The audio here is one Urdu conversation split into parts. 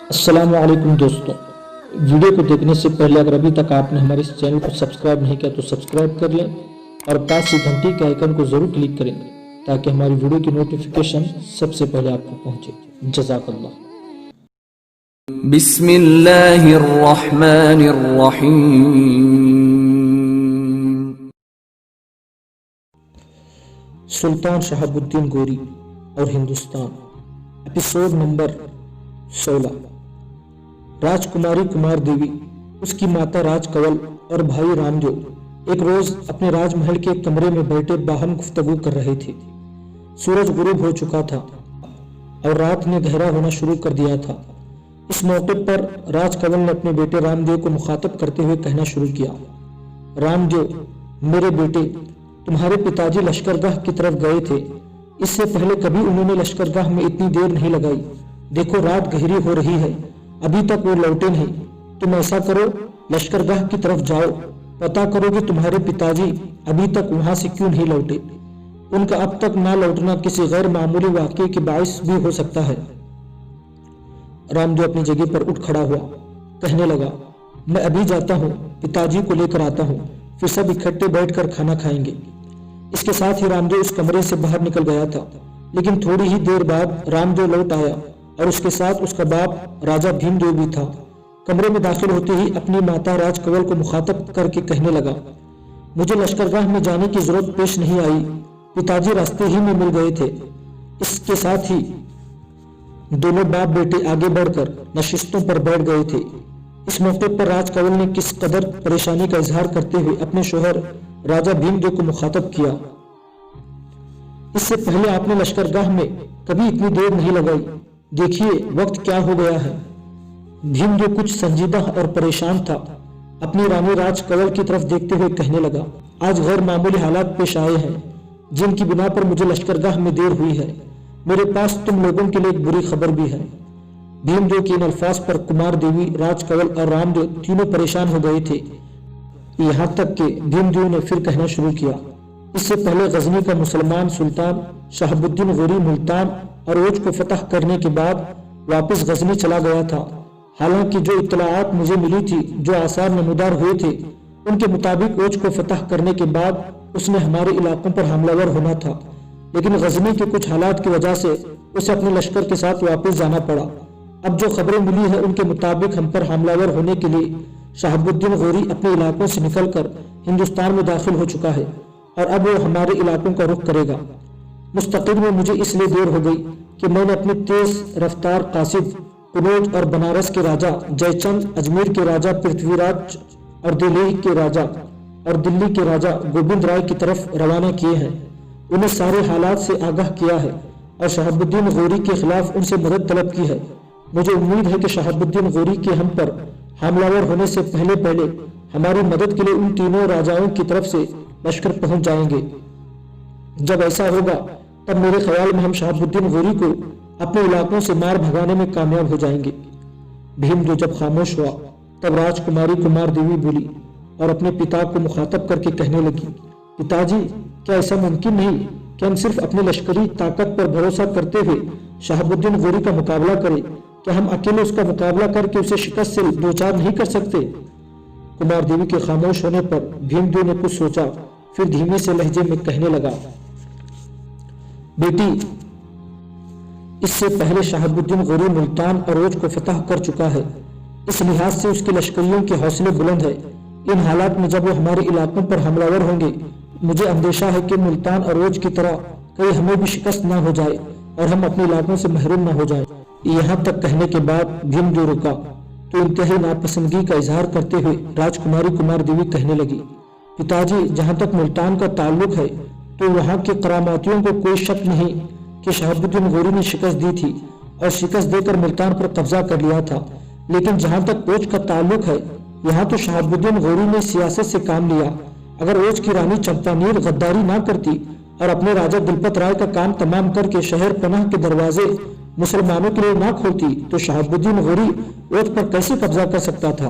السلام علیکم دوستوں، ویڈیو کو دیکھنے سے پہلے اگر ابھی تک آپ نے ہمارے اس چینل کو سبسکرائب نہیں کیا تو سبسکرائب کر لیں اور پاس سے گھنٹی کے آئیکن کو ضرور کلک کریں تاکہ ہماری ویڈیو کی نوٹیفیکیشن سب سے پہلے آپ کو پہنچے۔ جزاک اللہ۔ بسم اللہ الرحمن الرحیم۔ سلطان شہاب الدین غوری اور ہندوستان، ایپیسوڈ نمبر 16۔ راجکماری کمار دیوی، اس کی ماتا راج کنول اور بھائی رام جو ایک روز اپنے راج محل کے کمرے میں بیٹھے باہم گفتگو کر رہے تھے۔ سورج غروب ہو چکا تھا اور رات نے گہرا ہونا شروع کر دیا تھا۔ اس موقع پر راج کنول نے اپنے بیٹے رام دیو کو مخاطب کرتے ہوئے کہنا شروع کیا۔ رام دیو، میرے بیٹے، تمہارے پتاجی لشکرگاہ کی طرف گئے تھے۔ اس سے پہلے کبھی انہوں نے لشکرگاہ میں اتنی دیر نہیں لگائی۔ دیکھو رات گہری ہو رہی ہے، ابھی تک وہ لوٹے نہیں۔ تم ایسا کرو، لشکرگاہ کی طرف جاؤ، پتہ کرو کہ تمہارے پتاجی ابھی تک وہاں سے کیوں نہیں لوٹے۔ ان کا اب تک نہ لوٹنا کسی غیر معمولی واقعے کے باعث بھی ہو سکتا ہے۔ رام دیو اپنی جگہ پر اٹھ کھڑا ہوا، کہنے لگا، میں ابھی جاتا ہوں، پتاجی کو لے کر آتا ہوں، پھر سب اکٹھے بیٹھ کر کھانا کھائیں گے۔ اس کے ساتھ ہی رام دیو اس کمرے سے باہر نکل گیا تھا، لیکن تھوڑی ہی دیر بعد رام دیو لوٹ آیا اور اس کے ساتھ اس کا باپ راجا بھیم دیو بھی تھا۔ کمرے میں داخل ہوتے ہی اپنی ماتا راج کنول کو مخاطب کر کے کہنے لگا، مجھے لشکرگاہ میں جانے کی ضرورت پیش نہیں آئی، پتاجی راستے ہی میں مل گئے تھے۔ اس کے ساتھ ہی دونوں باپ بیٹے آگے بڑھ کر نشستوں پر بیٹھ گئے تھے۔ اس موقع پر راج کنول نے کس قدر پریشانی کا اظہار کرتے ہوئے اپنے شوہر راجا بھیم دیو کو مخاطب کیا۔ اس سے پہلے آپ نے لشکرگاہ میں کبھی اتنی دیر نہیں لگائی، دیکھیے وقت کیا ہو گیا ہے۔ بھیم دیو کچھ سنجیدہ اور پریشان تھا، اپنی رانی راج کنول کی طرف دیکھتے ہوئے کہنے لگا، آج غیر معمولی حالات پیش آئے ہیں جن کی بنا پر مجھے لشکرگاہ میں دیر ہوئی ہے۔ میرے پاس تم لوگوں کے لیے ایک بری خبر بھی ہے۔ بھیم دیو کے ان الفاظ پر کمار دیوی، راج کنول اور رام دیو تینوں پریشان ہو گئے تھے، یہاں تک کہ بھیم دیو نے پھر کہنا شروع کیا، اس سے پہلے غزنی کا مسلمان سلطان شہاب الدین غوری ملتان اور اوج کو فتح کرنے کے بعد واپس غزنی چلا گیا تھا۔ حالانکہ جو اطلاعات مجھے ملی تھی، جو آثار نمودار ہوئے تھے، ان کے مطابق اوج کو فتح کرنے کے بعد اس نے ہمارے علاقوں پر حملہ ور ہونا تھا، لیکن غزنی کے کچھ حالات کی وجہ سے اسے اپنے لشکر کے ساتھ واپس جانا پڑا۔ اب جو خبریں ملی ہیں ان کے مطابق ہم پر حملہ ور ہونے کے لیے شہاب الدین غوری اپنے علاقوں سے نکل کر ہندوستان میں داخل ہو چکا ہے اور اب وہ ہمارے علاقوں کا رخ کرے گا۔ مستقل میں مجھے اس لیے دیر ہو گئی کہ میں نے اپنے تیز رفتار قاصد کنوج اور بنارس کے راجہ جے چند، اجمیر کے راجہ پرتھوی راج اور دلی کے راجہ گوبند رائے کی طرف روانہ کیے ہیں۔ انہیں سارے حالات سے آگاہ کیا ہے اور شہاب الدین غوری کے خلاف ان سے مدد طلب کی ہے۔ مجھے امید ہے کہ شہاب الدین غوری کے ہم پر حملہ ور ہونے سے پہلے ہماری مدد کے لیے ان تینوں راجاؤں کی طرف سے لشکر پہنچ جائیں گے۔ جب ایسا ہوگا تب میرے خیال میں ہم شہاب الدین غوری کو اپنے علاقوں سے مار بھگانے میں کامیاب ہو جائیں گے۔ بھیم دیو جب خاموش ہوا تب راج کماری کمار دیوی بولی اور اپنے پتا کو مخاطب کر کے کہنے لگی، پتاجی، کیا ایسا ممکن نہیں کہ ہم صرف اپنی لشکری طاقت پر بھروسہ کرتے ہوئے شہاب الدین غوری کا مقابلہ کریں؟ کیا ہم اکیلے اس کا مقابلہ کر کے اسے شکست سے دوچار نہیں کر سکتے؟ کمار دیوی کے خاموش ہونے پر بھیم دیو نے کچھ سوچا، پھر دھیمے سے لہجے میں کہنے لگا، بیٹی، اس سے پہلے شہاب الدین غوری ملتان اور اوج کو فتح کر چکا ہے، اس لحاظ سے اس کے لشکریوں کے حوصلے بلند ہے۔ ان حالات میں جب وہ ہمارے علاقوں پر حملہ ور ہوں گے، مجھے اندیشہ ہے کہ ملتان اور اوج کی طرح کہیں ہمیں بھی شکست نہ ہو جائے اور ہم اپنے علاقوں سے محروم نہ ہو جائیں۔ یہاں تک کہنے کے بعد بھیم دیو رکا تو انتہائی ناپسندگی کا اظہار کرتے ہوئے راج کماری کمار دیوی کہنے لگی، پتاجی، جہاں تک ملتان کا تعلق ہے تو وہاں کے کراماتیوں کو کوئی شک نہیں کہ شہاب الدین غوری نے شکست دی تھی اور شکست دے کر ملتان پر قبضہ کر لیا تھا، لیکن جہاں تک اوج کا تعلق ہے یہاں تو شہاب الدین غوری نے سیاست سے کام لیا۔ اگر اوج کی رانی چمپانیر غداری نہ کرتی اور اپنے راجہ دلپت رائے کا کام تمام کر کے شہر پناہ کے دروازے مسلمانوں کے لیے نہ کھولتی تو شہاب الدین غوری اوج پر کیسے قبضہ کر سکتا تھا؟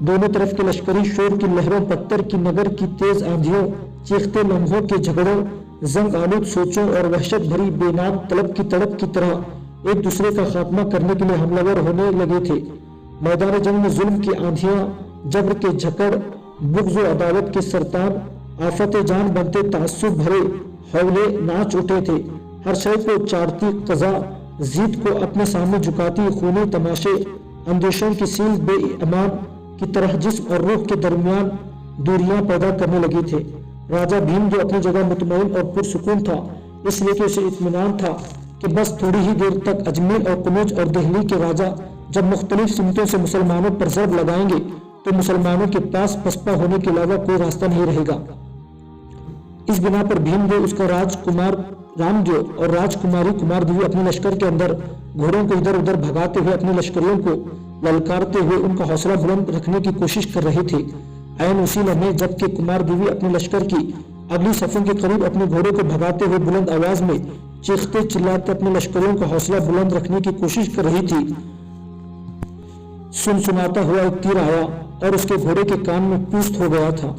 دونوں طرف کے لشکری شور کی لہروں، پتھر کی نگر کی تیز آندھیوں، چیختے لمحوں کے جھگڑوں، زنگ آلود سوچوں اور وحشت بھری بے نام طلب کی تڑپ کی طرح ایک دوسرے کا خاتمہ کرنے کے لیے حملہ ور ہونے لگے تھے۔ میدان جنگ میں ظلم کی آندھیاں، جبر کے جھکڑ، بغض و عداوت کے سرطان آفت جان بنتے تعصب بھرے حولے ناچ اٹھے تھے۔ ہر شے کو چاڑتی قضا، ضد کو اپنے سامنے جھکاتی خونی تماشے، اندیشوں کی سیل بے امان کی طرح جسم اور روح کے درمیان دوریاں پیدا کرنے لگی تھے۔ راجہ بھیم جو اپنی جگہ مطمئن اور پرسکون تھا، اس لیے کہ اسے اطمینان تھا کہ بس تھوڑی ہی دیر تک اجمیر اور کنوج اور دہلی کے راجہ جب مختلف سمتوں سے مسلمانوں پر ضرب لگائیں گے تو مسلمانوں کے پاس پسپا ہونے کے علاوہ کوئی راستہ نہیں رہے گا۔ اس بنا پر بھیم دیو، اس کا راج کمار رام دیو اور راج کماری کمار دیوی اپنے لشکر کے اندر گھوڑوں کو ادھر ادھر بھگاتے ہوئے اپنے لشکریوں کو للکارتے ہوئے ان کا حوصلہ بلند رکھنے کی کوشش کر رہے تھے۔ عین اسی لمحے جبکہ کمار دیوی اپنے لشکر کی اگلی صفوں کے قریب اپنے گھوڑے کو بھگاتے ہوئے بلند آواز میں چیختے چلاتے اپنے لشکریوں کا حوصلہ بلند رکھنے کی کوشش کر رہی تھی، سنسناتا ہوا ایک تیر آیا اور اس کے گھوڑے کے کان میں پوست ہو گیا تھا۔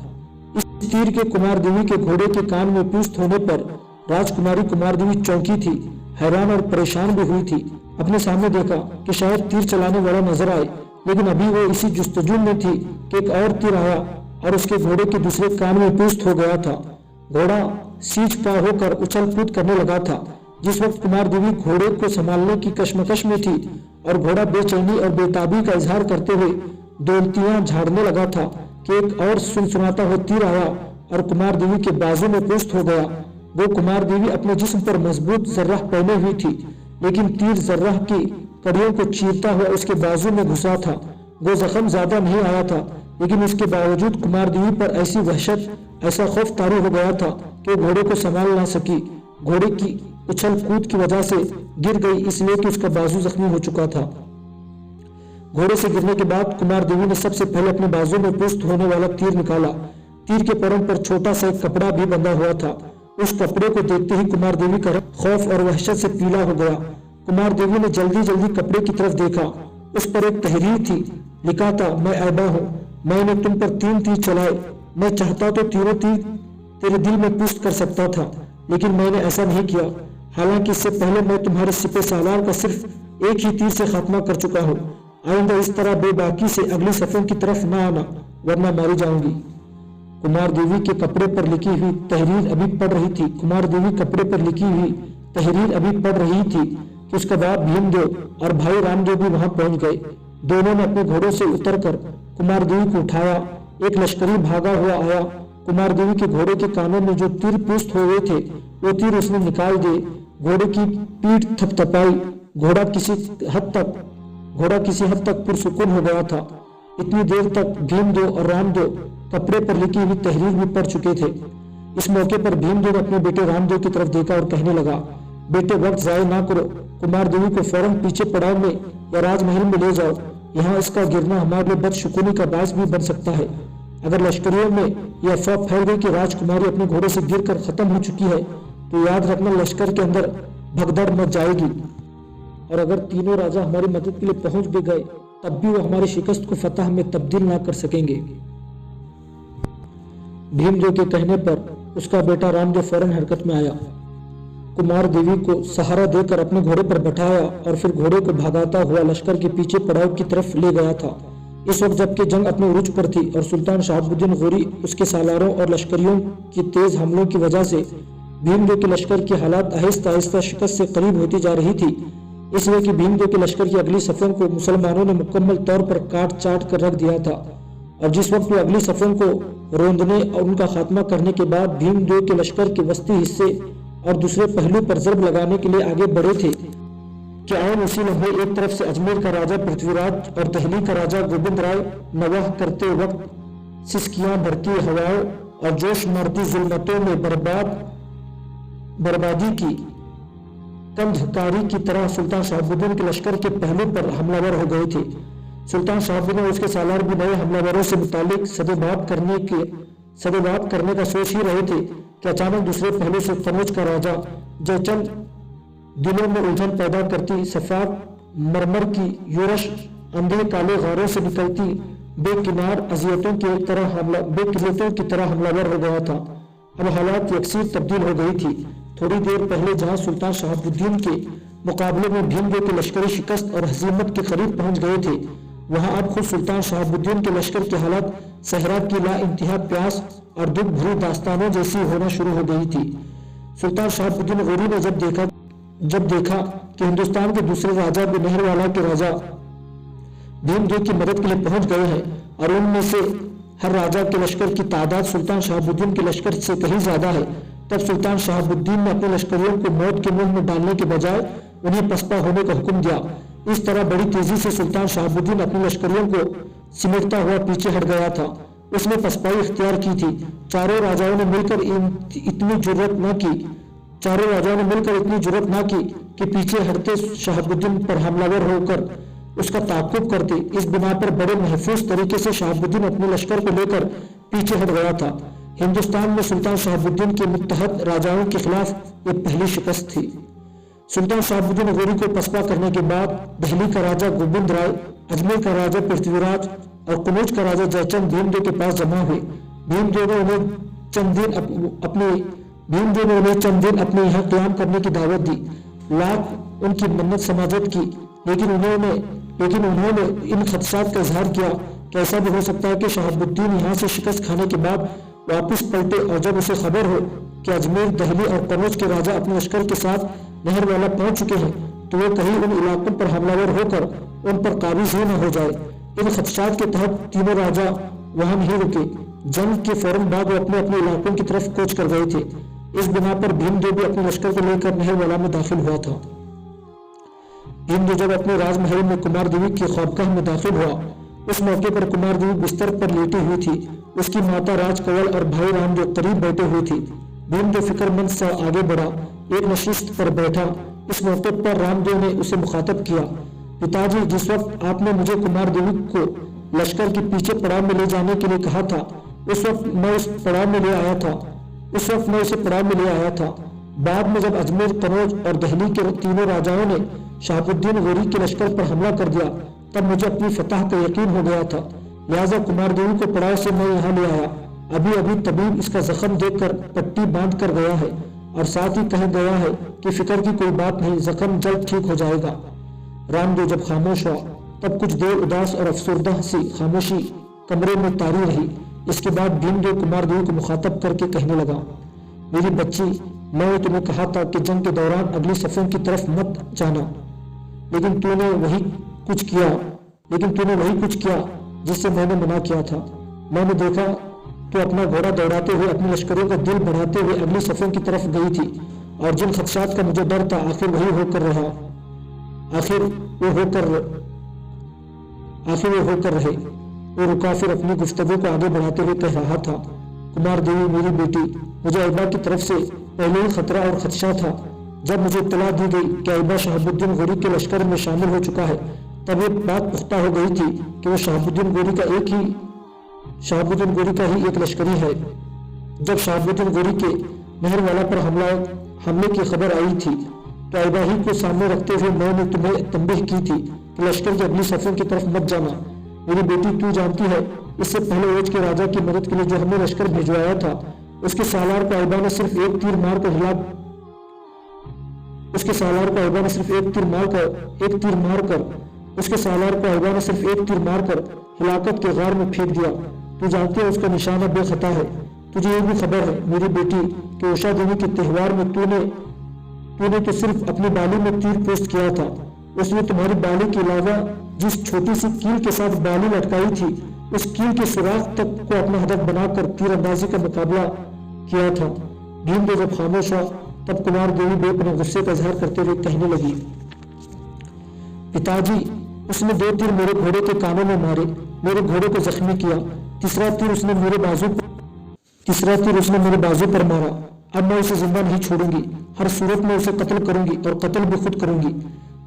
اس تیر کے کمار دیوی کے گھوڑے کے کان میں پوست ہونے پر راجکماری کمار دیوی چونکی تھی، حیران اور پریشان بھی ہوئی تھی۔ اپنے سامنے دیکھا کہ شاید تیر چلانے والا نظر آئے، لیکن ابھی وہ اسی جستجو میں تھی کہ ایک اور تیر آیا اور اس کے گھوڑے کے دوسرے کان میں پوست ہو گیا تھا۔ گھوڑا سیچ پا ہو کر اچھل کود کرنے لگا تھا۔ جس وقت کمار دیوی گھوڑے کو سنبھالنے کی کشمکش میں تھی اور گھوڑا بے چینی اور بے تابی کا اظہار کرتے ہوئے دولتیاں جھاڑنے لگا تھا کہ ایک اور سنسناتا ہوا تیر آیا اور کمار دیوی کے بازو میں پوست ہو گیا۔ وہ کمار دیوی اپنے جسم پر مضبوط زرہ پہنے ہوئی تھی، لیکن تیر زرہ کی کڑیوں کو چیرتا ہوا اس کے بازو میں گھسا تھا۔ وہ زخم زیادہ نہیں آیا تھا، لیکن اس کے باوجود کمار دیوی پر ایسی وحشت، ایسا خوف طاری ہو گیا تھا کہ وہ گھوڑے کو سنبھال نہ سکی۔ گھوڑے کی اچھل کود کی وجہ سے گر گئی، اس لیے کہ اس کا بازو زخمی ہو چکا تھا۔ گھوڑے سے گرنے کے بعد کمار دیوی نے سب سے پہلے اپنے بازو میں پوست ہونے والا تیر نکالا۔ تیر کے پرم پر چھوٹا سا ایک کپڑا بھی بندھا ہوا تھا۔ اس کپڑے کو دیکھتے ہی کمار دیوی کا رنگ خوف اور وحشت سے پیلا ہو گیا۔ کمار دیوی نے جلدی جلدی کپڑے کی طرف دیکھا۔ اس پر ایک تحریر تھی، لکھا تھا، میں ایبا ہوں، میں نے تم پر 3 تیر چلائے، میں چاہتا تو تیروں تیر تیرے دل میں پوست کر سکتا تھا، لیکن میں نے ایسا نہیں کیا۔ حالانکہ اس سے پہلے میں تمہارے سپہ سالار کا صرف ایک ہی تیر سے خاتمہ کر چکا ہوں۔ آئندہ اس طرح بے باکی سے اگلی صفوں کی طرف نہ آنا، ورنہ ماری جاؤں گی۔ کمار دیوی کے کپڑے پر لکھی ہوئی تحریر ابھی پڑھ رہی تھی کمار دیوی کپڑے پر لکھی ہوئی تحریر ابھی پڑھ رہی تھی کہ اس کا باپ بھیم دیو اور بھائی رام دیو بھی وہاں پہنچ گئے۔ دونوں نے اپنے گھوڑوں سے اتر کر کمار دیوی کو اٹھایا۔ ایک لشکری بھاگا ہوا آیا۔ کمار دیوی کے گھوڑے کے کانوں میں جو تیر پوست ہوئے تھے وہ تیر اس نے نکال دیے۔ گھوڑے کی پیٹھ تھپ تھپائی۔ گھوڑا کسی حد تک پرسکون ہو گیا تھا۔ اتنی دیر تک بھیم دیو اور رام دیو کپڑے پر لکھی ہوئی تحریر بھی پڑھ چکے تھے۔ اس موقع پر بھیم دیو نے اپنے بیٹے رام دیو کی طرف دیکھا اور کہنے لگا، بیٹے وقت ضائع نہ کرو، کمار دیوی کو فوراً پیچھے پڑاؤ میں یا راج محل میں لے جاؤ، یہاں اس کا گرنا ہمارے لیے بدشگونی کا باعث بھی بن سکتا ہے۔ اگر لشکریوں میں یہ افواہ پھیل گئی کہ راجکماری اپنے گھوڑے سے گر کر ختم ہو چکی ہے تو یاد رکھنا لشکر کے اندر بھگدڑ مچ جائے گی، اور اگر تینوں راجا ہماری مدد کے لیے پہنچ بھی گئے تب بھی وہ ہماری شکست کو فتح میں تبدیل نہ کر سکیں گے۔ بھیم دیو کے کہنے پر اس کا بیٹا رام دیو فوراً حرکت میں آیا، کمار دیوی کو سہارا دے کر اپنے گھوڑے پر بٹھایا اور پھر گھوڑے کو بھگاتا ہوا لشکر کے پیچھے پڑاؤ کی طرف لے گیا تھا۔ اس وقت جبکہ جنگ اپنے عروج پر تھی اور سلطان شہاب الدین غوری اس کے سالاروں اور لشکریوں کی تیز حملوں کی وجہ سے بھیم دیو کے لشکر کی حالات آہستہ آہستہ شکست سے قریب ہوتی جا رہی تھی، اس لیے کہ بھیم دیو کے لشکر کی اگلی صفوں کو مسلمانوں نے مکمل طور پر کاٹ چاٹ کر رکھ دیا تھا، اور جس وقت وہ اگلی صفوں کو روندنے اور ان کا خاتمہ کرنے کے بعد بھیم دیو کے لشکر کے وسطی حصے اور دوسرے پہلو پر ضرب لگانے کے لیے آگے بڑھے تھے کہ عین اسی لمحے ایک طرف سے اجمیر کا راجہ پرتھوی راج اور دہلی کا راجہ گوبند رائے نواح کرتے وقت سسکیاں بھرتی ہواؤں اور جوش مارتی ظلمتوں میں بربادی کی کندھکاری کی طرح سلطان شہاب الدین کے لشکر کے پہلو پر حملہ ور ہو گئے تھے۔ سلطان شہاب الدین اور اس کے سالار بھی نئے حملہ وروں سے متعلق صدے بات کرنے کا سوچ ہی رہے تھے کہ اچانک دوسرے پہلو سے کنوج کا راجہ جے چند دلوں میں الجھن پیدا کرتی صفات مرمر کی یورش اندھے کالے غاروں سے نکلتی بے قلتوں کی طرح حملہ ور ہو گیا تھا۔ اب حالات یکسر تبدیل ہو گئی تھی۔ تھوڑی دیر پہلے جہاں سلطان شہاب الدین کے مقابلے میں بھیم دیو کے لشکری شکست اور ہزیمت کے قریب پہنچ گئے تھے، وہاں اب خود سلطان شہاب الدین کے لشکر کی حالت صحرا کی لا انتہا پیاس اور دکھ بھری داستانوں جیسی ہونا شروع ہو گئی تھی۔ سلطان شہاب الدین غوری نے جب دیکھا کہ ہندوستان کے دوسرے راجہ بنہر والا کے راجہ بھیم دیو کی مدد کے لیے پہنچ گئے ہیں اور ان میں سے ہر راجہ کے لشکر کی تعداد سلطان شہاب الدین کے لشکر سے کہیں زیادہ ہے، تب سلطان شہاب الدین نے اپنے لشکریوں کو موت کے منہ میں ڈالنے کے بجائے انہیں پسپا ہونے کا حکم دیا۔ اس طرح بڑی تیزی سے سلطان شہاب الدین اپنے لشکریوں کو سمیٹتا ہوا پیچھے ہٹ گیا تھا۔ اس نے پسپائی اختیار کی تھی۔ چاروں راجاؤں نے مل کر اتنی جرأت نہ کی کہ پیچھے ہٹتے شہاب الدین پر حملہ ور ہو کر اس کا تعاقب کرتے۔ اس بنا پر بڑے محفوظ طریقے سے شہاب الدین اپنے لشکر کو لے کر پیچھے ہٹ گیا تھا۔ ہندوستان میں سلطان شہاب الدین کے متحد راجاؤں کے خلاف یہ پہلی شکست تھی۔ سلطان شہاب الدین غوری کو پسپا کرنے کے بعد دہلی کا راجہ گوبند رائے، اجمیر کا راجہ پرتھوی راج اور قنوج کا راجہ جے چند بھیم دیو کے پاس جمع ہوئے۔ بھیم دیو نے انہیں چند دن اپنے یہاں قیام کرنے کی دعوت دی، لاکھ ان کی منت سماجت کی، لیکن انہوں نے ان خدشات کا اظہار کیا کہ ایسا بھی ہو سکتا ہے کہ شہاب الدین یہاں سے شکست کھانے کے بعد واپس پلٹے، اور جب اسے خبر ہو کہ اجمیر، دہلی اور قنوج کے راجہ اپنے لشکر کے ساتھ نہر والا پہنچ چکے ہیں تو وہ کہیں ان علاقوں پر حملہ ور ہو کر ان پر قابض ہی نہ ہو جائے۔ ان خدشات کے تحت تینوں راجہ وہاں نہیں رکے۔ جنگ کے فوراً بعد وہ اپنے علاقوں کی طرف کوچ کر گئے تھے۔ اس بنا پر بھیم دیو بھی اپنے لشکر کو لے کر نہر والا میں داخل ہوا تھا۔ بھیم دیو جب اپنے راج محل میں کمار دیوی کی خوابگاہ میں داخل ہوا، اس موقع پر کمار دیوی بستر پر لیٹی ہوئی تھی۔ اس کی ماتا راج کنول اور بھائی رام دیو قریب بیٹھے ہوئے تھی۔ بھیم دیو فکر مند سا آگے بڑھا، ایک نشست پر بیٹھا۔ اس موقع پر رام دیو نے اسے مخاطب کیا، پتا جی، جس وقت آپ نے مجھے کمار دیوی کو لشکر کے پیچھے پڑاؤ میں لے جانے کے لیے کہا تھا، اس وقت میں اسے پڑاؤ میں لے آیا تھا۔ بعد میں جب اجمیر، قنوج اور دہلی کے تینوں راجاؤں نے شہاب الدین غوری کے لشکر پر حملہ کر دیا، تب مجھے اپنی فتح کا یقین ہو گیا تھا، لہٰذا کمار دیوی کو پڑاؤ سے میں یہاں لے آیا۔ ابھی طبیب اس کا زخم دیکھ کر پٹی باندھ کر گیا ہے اور ساتھ ہی کہہ گیا ہے کہ فکر کی کوئی بات نہیں، زخم جلد ٹھیک ہو جائے گا۔ رام دیو جب خاموش ہوا تب کچھ دیر اداس اور افسردہ سی خاموشی کمرے میں طاری رہی۔ اس کے بعد بھیم دیو کمار دیوی کو مخاطب کر کے کہنے لگا، میری بچی، میں نے تمہیں کہا تھا کہ جنگ کے دوران اگلی صفوں کی طرف مت جانا، لیکن تو نے وہی کچھ کیا جس سے میں نے منع کیا تھا۔ میں نے دیکھا تو اپنا گھوڑا دوڑاتے ہوئے اپنے لشکروں کا دل بڑھاتے ہوئے اگلی صفوں کی طرف گئی تھی، اور جن خدشات کا مجھے ڈر تھا آخر وہ ہو کر رہے۔ وہ رکا، پھر اپنی گفتگو کو آگے بڑھاتے ہوئے کہہ رہا تھا، کمار دیوی میری بیٹی، مجھے ایبا کی طرف سے پہلے ہی خطرہ اور خدشہ تھا۔ جب مجھے اطلاع دی گئی کہ ایبا شہاب الدین غوری کے لشکر میں شامل ہو چکا ہے، تب یہ بات پختہ ہو گئی تھی کہ وہ شہاب الدین غوری کا ہی ایک لشکری ہے۔ جب شہاب الدین غوری کے نہر والا پر حملے کی خبر آئی تھی تو ایبا ہی کو سامنے رکھتے ہوئے میں نے تمہیں تنبیہ کی تھی کہ لشکر کی اگلی صفوں کی طرف مت جانا۔ میری بیٹی، تو جانتی ہے اس سے پہلے اوج کے راجہ کی مدد کے لیے جو ہم نے لشکر بھیجوایا تھا، اس کے سالار کو ایبا نے صرف ایک تیر مار کر ہلاکت کے غار میں پھینک دیا۔ تو جانتی ہے اس کا نشانہ بے خطا ہے۔ تجھے یہ بھی خبر ہے میری بیٹی کہ اوشا دیوی کے تہوار میں تو نے تو صرف اپنی بالی میں تیر پوست کیا تھا، اس نے تمہاری بالی کے علاوہ جس چھوٹی سی کیل کے ساتھ بالی لٹکائی تھی، اس کیل کے سوراخ تک کو اپنا ہدف بنا کر تیر اندازی کا مقابلہ کیا تھا۔ بھیم دیو جب خاموش ہوا تب کمار دیوی بے پناہ غصے کا اظہار کرتے ہوئے کہنے لگی، پتا جی، اس نے 2 تیر میرے گھوڑے کے کانوں میں مارے، میرے گھوڑے کو زخمی کیا، تیسرا تیر اس نے میرے بازو پر مارا۔ اب میں اسے زندہ نہیں چھوڑوں گی، ہر صورت میں اسے قتل کروں گی اور قتل بھی خود کروں گی۔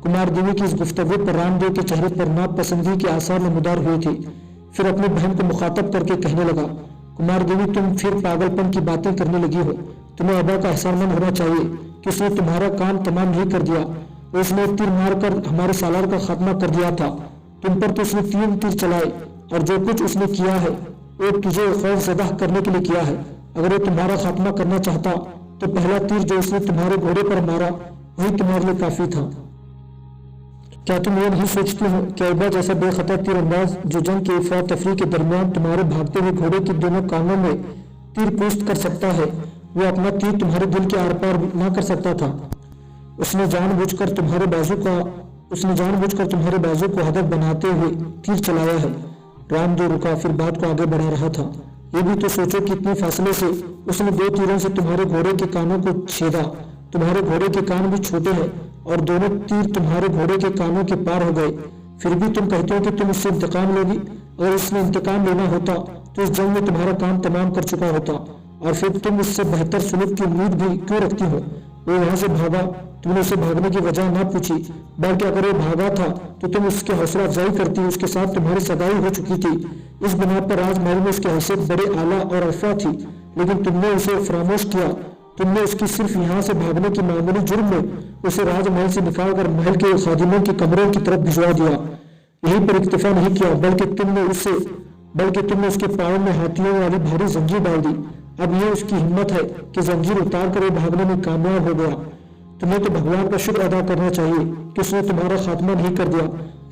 کمار دیوی کی اس گفتگو پر رام دیو کے چہرے پر ناپسندی کے آثار نمودار ہوئے تھے۔ پھر اپنی بہن کو مخاطب کر کے کہنے لگا، کمار دیوی، تم پھر پاگل پن کی باتیں کرنے لگی ہو۔ تمہیں ابا کا احسان مند ہونا چاہیے کہ اس نے تمہارا کام تمام نہیں کر دیا، اور اس نے تیر مار کر ہمارے سالار کا خاتمہ کر دیا تھا۔ تم پر تو اس نے 3 تیر چلائے اور جو کچھ اس نے کیا ہے وہ تجھے خوف زدہ کرنے کے لیے کیا ہے۔ اگر وہ تمہارا خاتمہ کرنا چاہتا تو پہلا تیر جو اس نے تمہارے گھوڑے پر مارا وہی تمہارے لیے کافی تھا۔ کیا تم یہ نہیں سوچتے ہو کہ عیبہ جیسا بے خطا تیر انداز جو جنگ کے افراتفری کے درمیان تمہارے بھاگتے ہوئے گھوڑے کے دونوں کانوں میں تیر پوست کر سکتا ہے، وہ اپنا تیر تمہارے دل کے آر پار نہ کر سکتا تھا؟ اس نے جان بوجھ کر تمہارے بازو کو ہدف بناتے ہوئے تیر چلایا ہے۔ رام جو رکا پھر بات کو آگے بڑھا رہا تھا، یہ بھی تو سوچو کہ اتنے فاصلے سے اس نے 2 تیروں سے تمہارے گھوڑے کے کانوں کو چھیدا۔ تمہارے گھوڑے کے کان بھی چھوٹے ہیں اور دونوں تیر تمہارے گھوڑے کے کانوں کے پار ہو گئے، پھر بھی تم کہتے ہو کہ تم اس سے انتقام لوگی۔ اگر اس نے انتقام لینا ہوتا تو اس جنگ میں تمہارا کام تمام کر چکا ہوتا، اور پھر تم اس سے بہتر سلوک کی امید بھی کیوں رکھتی ہو؟ وہ یہاں سے بھاگا، تم نے اسے بھاگنے کی وجہ نہ پوچھی، بلکہ اگر وہ بھاگا تھا تو تم اس کی حوصلہ افزائی کرتی، اس کے ساتھ تمہاری سگائی ہو چکی تھی۔ اس بنا پر راج محل میں اس کی حیثیت بڑے اعلیٰ اور رفیع تھی، لیکن تم نے اسے فراموش کیا۔ تم نے اس کی صرف یہاں سے بھاگنے کی معمولی جرم میں اسے راج محل سے نکال کر محل کے خادموں کے کمروں کی طرف بھجوا دیا۔ یہیں پر اکتفا نہیں کیا بلکہ تم نے اس کے پاؤں میں ہاتھیوں والی بھاری زنجیر ڈال دی۔ اب یہ اس کی ہمت ہے کہ زنجیر اتار کر وہ بھاگنے میں کامیاب ہو گیا۔ تمہیں تو بھگوان کا شکر ادا کرنا چاہیے کہ اس نے تمہارا خاتمہ نہیں کر دیا،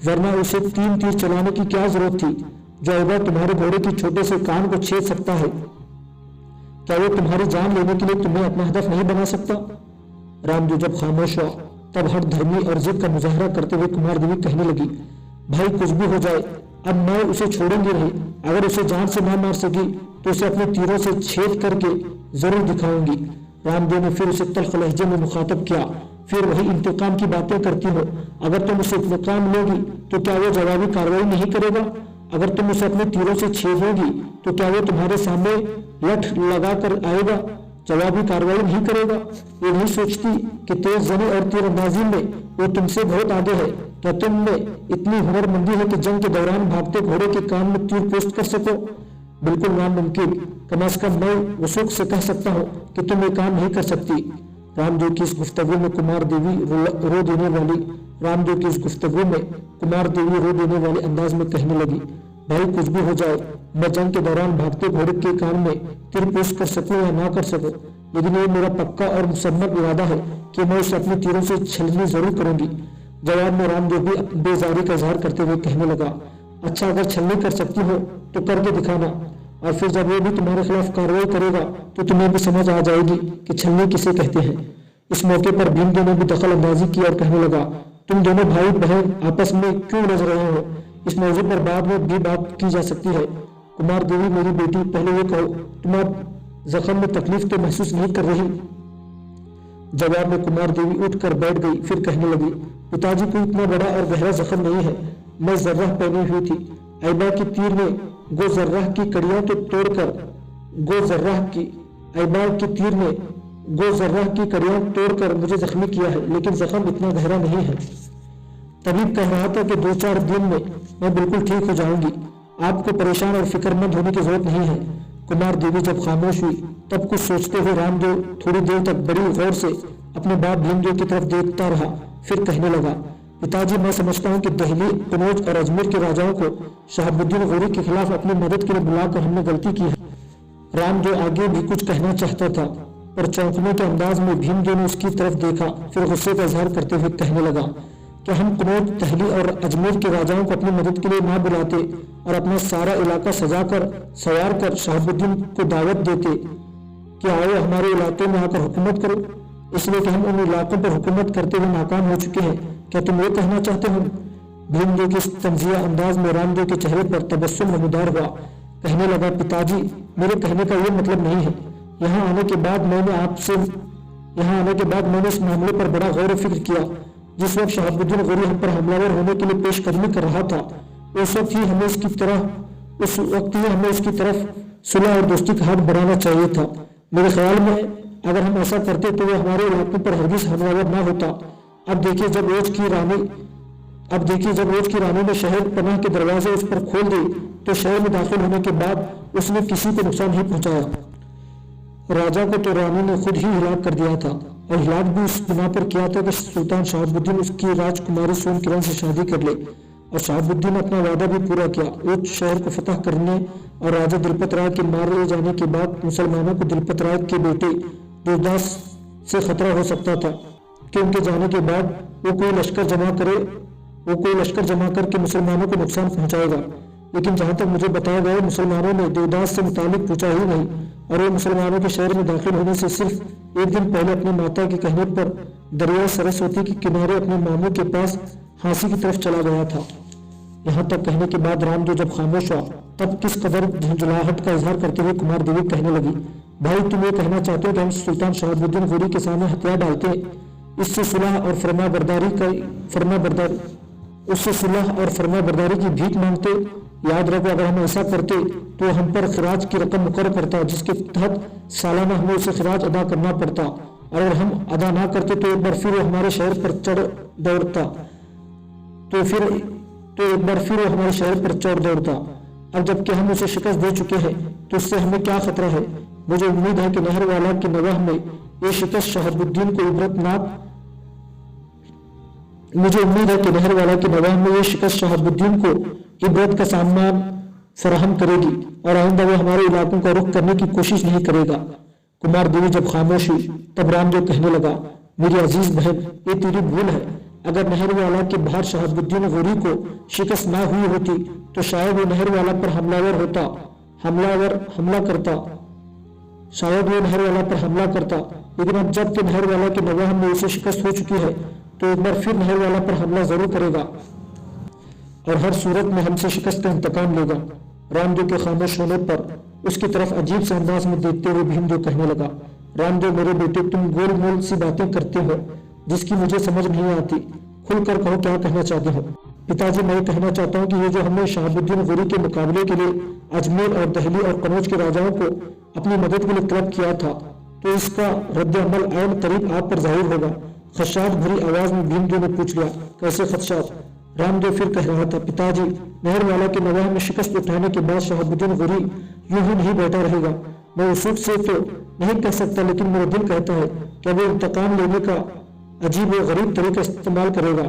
ورنہ اسے 3 تیر چلانے کی کیا ضرورت تھی؟ جو عیبہ تمہارے گھوڑے کی چھوٹے سے کان کو چھید سکتا ہے، کیا وہ تمہاری جان لینے کے لیے تمہیں اپنا ہدف نہیں بنا سکتا؟ رامدیو جب خاموش ہوا تب ہر دھرمی اور ضد کا مظاہرہ کرتے ہوئے کمار دیوی کہنے لگی، بھائی کچھ بھی ہو جائے اب میں اسے چھوڑوں گی نہیں۔ اگر اسے جان سے نہ مار سکی تو اسے اپنے تیروں سے چھید کر کے ضرور دکھاؤں گی۔ رامدیو نے پھر اسے تلخ لہجے میں مخاطب کیا، پھر وہی انتقام کی باتیں کرتی ہو، اگر تم اسے انتقام لو گی تو کیا وہ جوابی کارروائی نہیں کرے گا؟ اگر تم اسے اپنے تیروں سے چھیدو گی تو کیا وہ تمہارے سامنے لٹھ لگا کر آئے گا، جوابی کارروائی نہیں کرے گا؟ یہ نہیں سوچتی کہ تیز زنی اور تیر اندازی میں وہ تم سے بہت آگے ہے؟ کیا تم میں اتنی ہنر مندی ہے کہ جنگ کے دوران بھاگتے گھوڑے کے کان میں تیر پوست کر سکو؟ بالکل ناممکن، کم از کم میں وثوق سے کہہ سکتا ہوں کہ تم یہ کام نہیں کر سکتی۔ رامدیو کی اس گفتگو میں کمار دیوی رو دینے والے انداز میں کہنے لگی، بھائی کچھ بھی ہو جائے میں جنگ کے دوران بھاگتے گھوڑے کے کان میں تیر پوست کر سکوں یا نہ کر سکوں، لیکن یہ میرا پکا اور مصمم ارادہ ہے کہ میں اسے اپنے تیروں سے چھلنی ضرور کروں گی۔ جواب میں رامدیو بھی بیزاری کا اظہار کرتے ہوئے کہنے لگا، اچھا اگر چھلنی کر سکتی ہو تو کر کے دکھانا، اور پھر جب وہ بھی تمہارے خلاف کارروائی کرے گا تو تمہیں بھی سمجھ آ جائے گی کہ چھلنی کسے کہتے ہیں۔ اس موقع پر بھیم نے بھی دخل اندازی کی اور کہنے لگا، تم دونوں بھائی بہن آپس میں کیوں الجھ رہے ہو؟ اس موضوع پر بعد میں بھی بات کی جا سکتی ہے۔ کمار دیوی میری بیٹی، پہلے یہ کہو تم اب زخم میں تکلیف تو محسوس نہیں کر رہی؟ جواب میں کمار دیوی اٹھ کر بیٹھ گئی، پھر کہنے لگی، پتا جی کوئی اتنا بڑا اور گہرا زخم نہیں ہے، میں ذرہ پہنی ہوئی تھی، عیبہ کی تیر نے گو ذرہ کی کڑیاں تو توڑ کر عیبہ کی تیر نے گو ذرہ کی کڑیاں توڑ کر مجھے زخمی کیا ہے، لیکن زخم اتنا گہرا نہیں ہے۔ طبیب کہہ رہا تھا کہ 2-4 دن میں بالکل ٹھیک ہو جاؤں گی، آپ کو پریشان اور فکر مند ہونے کی ضرورت نہیں ہے۔ کمار دیوی جب خاموش ہوئی تب کچھ سوچتے ہوئے رامدیو تھوڑی دیر تک بڑی غور سے اپنے باپ بھیمدیو کی طرف دیکھتا رہا، پھر کہنے لگا، پتا جی میں سمجھتا ہوں کہ دہلی، قنوج اور اجمیر کے راجاؤں کو شہاب الدین غوری کے خلاف اپنی مدد کے لیے بلا کر ہم نے غلطی کی ہے۔ رامدیو آگے بھی کچھ کہنا چاہتا تھا پر چونکنے کے انداز میں بھیمدیو نے اس کی طرف دیکھا، پھر غصے کا اظہار کرتے ہوئے کہنے لگا، کہ ہم قنوج، دہلی اور اجمیر کے راجاؤں کو اپنی مدد کے لیے نہ بلاتے اور اپنا سارا علاقہ سوار کر شہاب الدین کو دعوت دیتے کہ آؤ ہمارے علاقے میں آ کر حکومت کرو، اس لیے کہ ہم ان علاقوں پر حکومت کرتے ہوئے ناکام ہو چکے ہیں، کیا تم یہ کہنا چاہتے ہو؟ بھیمدیو کے اس طنزیہ انداز میں رامدیو کے چہرے پر تبسم نمودار ہوا، کہنے لگا، پتا جی میرے کہنے کا یہ مطلب نہیں ہے، یہاں آنے کے بعد میں نے اس معاملے پر بڑا غور و فکر کیا۔ جس وقت شہاب الدین غوری ہم پر حملہ ہونے کے لیے پیش قدمی کر رہا تھا، اس وقت ہی ہمیں اس کی طرف صلح اور دوستی کا ہاتھ بڑھانا چاہیے تھا۔ میرے خیال میں اگر ہم ایسا کرتے تو وہ ہمارے علاقوں پر ہرگز حملہ نہ ہوتا۔ اب دیکھیے جب اوج کی رانی نے شہر پناہ کے دروازے اس پر کھول دی تو شہر میں داخل ہونے کے بعد اس نے کسی کو نقصان نہیں پہنچایا۔ راجا کو تو رانی نے خود ہی ہلاک کر دیا تھا، اور ہلاک بھی اس بنا پر کیا تھا کہ سلطان شہاب الدین اس کی راجکماری سون کرن سے شادی کر لے۔ اور شہاب الدین نے اپنا وعدہ بھی پورا کیا۔ اوچ شہر کو فتح کرنے اور راجہ دلپت رائے کے مارے جانے کے بعد مسلمانوں کو دلپت رائے کے بیٹے دیوداس سے خطرہ ہو سکتا تھا کہ ان کے جانے کے بعد وہ کوئی لشکر جمع کر کے مسلمانوں کو نقصان پہنچائے گا، لیکن جہاں تک مجھے بتایا گیا مسلمانوں نے دیوداس سے متعلق پوچھا ہی نہیں، اور وہ مسلمانوں کے شہر میں داخل ہونے سے صرف ایک دن پہلے اپنی ماتا کے کہنے پر دریائے سرسوتی کے کنارے اپنے ماموں کے پاس ہانسی کی طرف چلا گیا تھا۔ یہاں تک کہنے کے بعد رام دیو جب خاموش ہوا تب کس قدر جھنجھلاہٹ کا اظہار کرتے ہوئے کمار دیوی کہنے لگی، بھائی تم یہ کہنا چاہتے ہو کہ ہم سلطان شہاب الدین غوری کے سامنے ہتھیار ڈالتے، اس سے صلح اور فرما برداری کی بھیک مانگتے؟ یاد رکھو اگر ہم ایسا کرتے تو ہم پر خراج کی رقم مقرر کرتا جس کے تحت سالانہ ہمیں اسے خراج ادا کرنا پڑتا، اور اگر ہم ادا نہ کرتے تو ایک بار پھر وہ ہمارے شہر پر چڑھ دوڑتا اب جبکہ ہم اسے شکست دے چکے ہیں تو اس سے ہمیں کیا خطرہ ہے؟ مجھے امید ہے کہ نہر والا کی نواح میں یہ شکست شہاب الدین کو عبرت کا سامان فراہم کرے گی، اور آئندہ وہ ہمارے علاقوں کا رخ کرنے کی کوشش نہیں کرے گا۔ کمار دیوی جب خاموش ہوئی تب رام دیو کہنے لگا، میری عزیز بہن یہ تیری بھول ہے، اگر نہر والا کے باہر شہاب الدین غوری کو شکست نہ ہوئی ہوتی تو شاید وہ نہر والا پر حملہ کرتا، لیکن اب جب کہ نہر والا کے نواح میں اسے شکست ہو چکی ہے تو ایک بار پھر نہر والا پر حملہ ضرور کرے گا اور ہر صورت میں ہم سے شکست کا انتقام لے گا۔ رام دیو کے خاموش ہونے پر اس کی طرف عجیب سے انداز میں دیکھتے ہوئے بھیم دیو کہنے لگا، رام دیو میرے بیٹے تم گول مول سی باتیں کرتے ہو جس کی مجھے سمجھ نہیں آتی، کھل کر کہو کیا کہنا چاہتے ہو؟ پتا جی میں کہنا چاہتا ہوں کہ یہ جو ہم نے شہاب الدین غوری کے مقابلے کے لیے اجمیر اور دہلی اور قنوج کے راجاؤں کو اپنی مدد کے لیے طلب کیا تھا تو اس کا رد عمل عین قریب آپ پر ظاہر ہوگا۔ خدشات بھری آواز میں بھیم دیو نے پوچھ لیا، کیسے خدشات؟ رام دیو پھر کہہ رہا تھا، پتا جی نہر والا کے نواح میں شکست اٹھانے کے بعد شہاب الدین غوری یوں ہی نہیں بیٹھا رہے گا، میں اصول سے تو نہیں کہہ سکتا لیکن میرا دل کہتا ہے کہ وہ انتقام لینے کا عجیب و غریب طریقہ استعمال کرے گا۔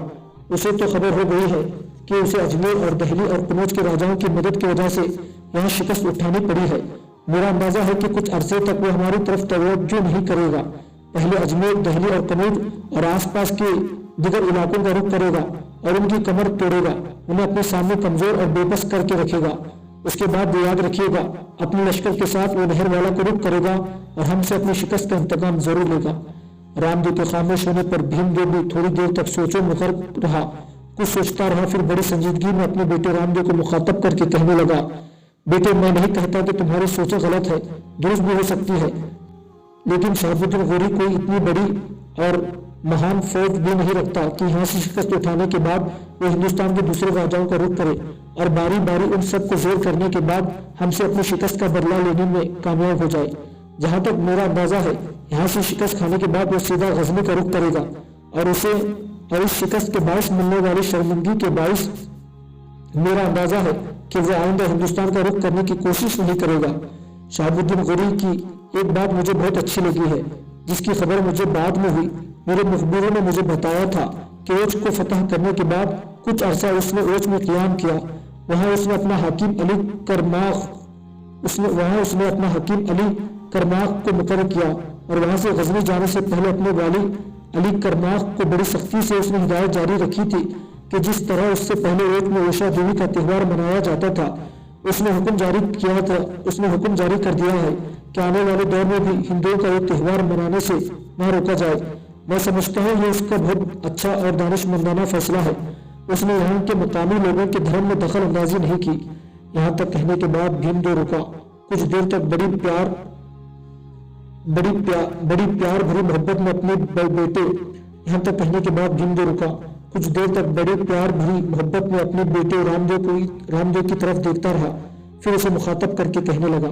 اسے تو خبر ہو گئی ہے کہ اسے اجمیر اور دہلی اور قنوج کے راجاؤں کی مدد کی وجہ سے یہاں شکست اٹھانی پڑی ہے۔ میرا اندازہ ہے کہ کچھ عرصے تک وہ ہماری طرف توجہ نہیں کرے گا، پہلے اجمیر دہلی اور قنوج اور آس پاس کے دیگر علاقوں کا رخ کرے گا اور ان کی کمر توڑے گا، انہیں اپنے سامنے کمزور اور بے بس کر کے رکھے گا۔ اس کے بعد یاد رکھیے گا اپنے لشکر کے ساتھ وہ نہر والا کو رخ کرے گا اور ہم سے اپنی شکست کا انتقام ضرور لے گا۔ رام دیو کے خاموش ہونے پر بھیم دیو بھی تھوڑی دیر تک سوچوں میں غرق رہا، کچھ سوچتا رہا، پھر بڑی سنجیدگی میں اپنے بیٹے رام دیو کو مخاطب کر کے کہنے لگا، بیٹے میں نہیں کہتا کہ تمہاری سوچیں غلط ہے، درست بھی ہو سکتی ہے، لیکن شہاب الدین غوری کوئی اتنی بڑی اور مہان فوج بھی نہیں رکھتا کہ یہاں سے شکست اٹھانے کے بعد وہ ہندوستان کے دوسرے راجاؤں کا رخ کرے اور باری باری ان سب کو زیر کرنے کے بعد ہم سے اپنی شکست کا بدلہ لینے میں کامیاب ہو جائے۔ جہاں تک میرا اندازہ ہے یہاں سے شکست کھانے کے بعد وہ سیدھا غزنی کا رخ کرے گا اور اس شکست کے باعث ملنے والی شرمندگی کے باعث میرا اندازہ ہے کہ وہ آئندہ ہندوستان کا رخ کرنے کی کوشش نہیں کرے گا۔ شہاب الدین غوری کی ایک بات مجھے بہت اچھی لگی ہے جس کی خبر مجھے بعد میں ہوئی، میرے مخبروں نے مجھے بتایا تھا کہ اوچ کو فتح کرنے کے بعد کچھ عرصہ اس نے اوچ میں قیام کیا، وہاں اس نے اپنا حکیم علی کرماخ کو مقرر کیا اور وہاں سے غزنی جانے سے پہلے اپنے والی علی کرماخ کو بڑی سختی سے اس نے ہدایت جاری رکھی تھی کہ جس طرح اس سے پہلے اوچ میں اوشا دیوی کا تہوار منایا جاتا تھا اس نے حکم جاری کر دیا ہے کہ آنے والے دور میں بھی ہندوؤں کا یہ تہوار منانے سے نہ روکا جائے۔ میں سمجھتا ہوں یہ اس کا بہت اچھا اور دانشمندانہ فیصلہ ہے۔ اس نے یہاں کے مقامی لوگوں کے دھرم میں دخل اندازی نہیں کی۔ یہاں تک کہنے کے بعد بھیم دیو رکا، کچھ دیر تک بڑی پیار بھری محبت میں اپنے بیٹے رام دیو کی طرف دیکھتا رہا، پھر اسے مخاطب کر کے کہنے لگا،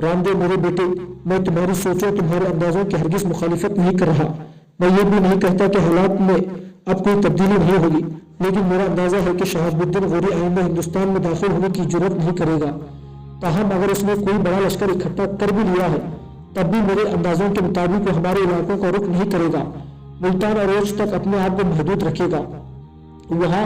رام دیو میرے بیٹے میں تمہاری سوچوں تمہارے اندازوں کی ہرگز مخالفت نہیں کر رہا، میں یہ بھی نہیں کہتا کہ حالات میں اب کوئی تبدیلی نہیں ہوگی، لیکن میرا اندازہ ہے کہ شہاب الدین غوری آئندہ ہندوستان میں داخل ہونے کی جرات نہیں کرے گا۔ تاہم اگر اس نے کوئی بڑا لشکر اکٹھا کر بھی لیا ہے تب بھی میرے اندازوں کے مطابق وہ ہمارے علاقوں کا رخ نہیں کرے گا، ملتان اور اوچ تک اپنے آپ کو محدود رکھے گا، وہاں